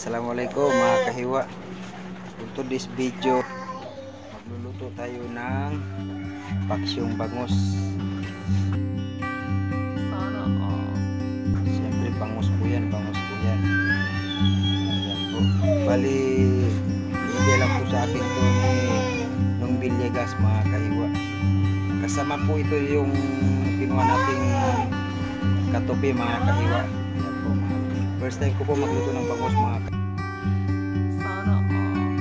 Assalamualaikum mga kahiwa. For this video, magluluto tayo ng paksyong bangus. Sana all. Siyempre bangus po yan, bangus po yan. Ayan po. Bali, hindi lang po sa akin to ni Nung Villegas mga kahiwa. Kasama po ito yung kinuha nating katupi mga kahiwa. Ayan po, first time ko po magluto ng bangus mga kahiwa. Sana all.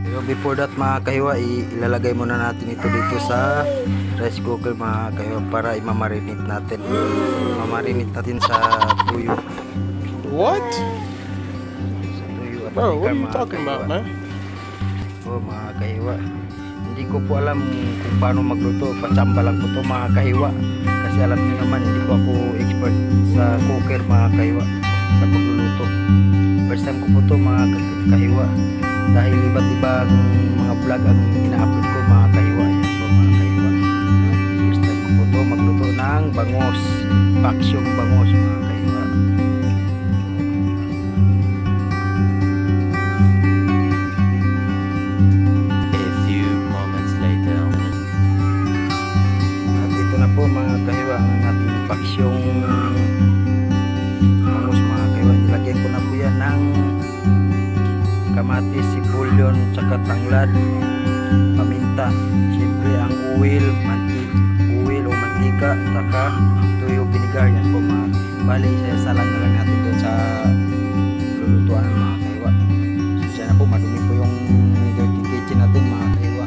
Pero before that mga kahiwa, ilalagay muna natin ito dito sa rice cooker mga kahiwa para imamarinate natin. Imamarinate natin sa tuyo. What? Sa tuyo at Bro, what are you mga talking kahiwa. about, man? Oh mga kahiwa, hindi ko po alam kung paano magluto. Patsamba lang po to mga kahiwa. Kasi alam niyo naman, hindi po ako expert sa cooker mga kahiwa, sa pagluluto. First time ko po to mga kahiwa. Dahil iba't ibang mga vlog ang ina-upload ko mga kahiwa. Yan po mga kahiwa. First time ko po to magluto ng bangus. Paksyong bangus mga kahiwa. A few moments later. At ito na po mga kahiwa ang ating paksyong bangus mga kahiwa. Nilagyan ko na po yan ng kamatis, sipulyon, tsaka tanglad, paminta, siyempre ang oil o mantika, tsaka tuyo, vinegar. Yan po mga bali, salang na lang natin doon sa lulutuan mga kahiwa. So siya na po, madumi po yung dirty kitchen natin mga kahiwa.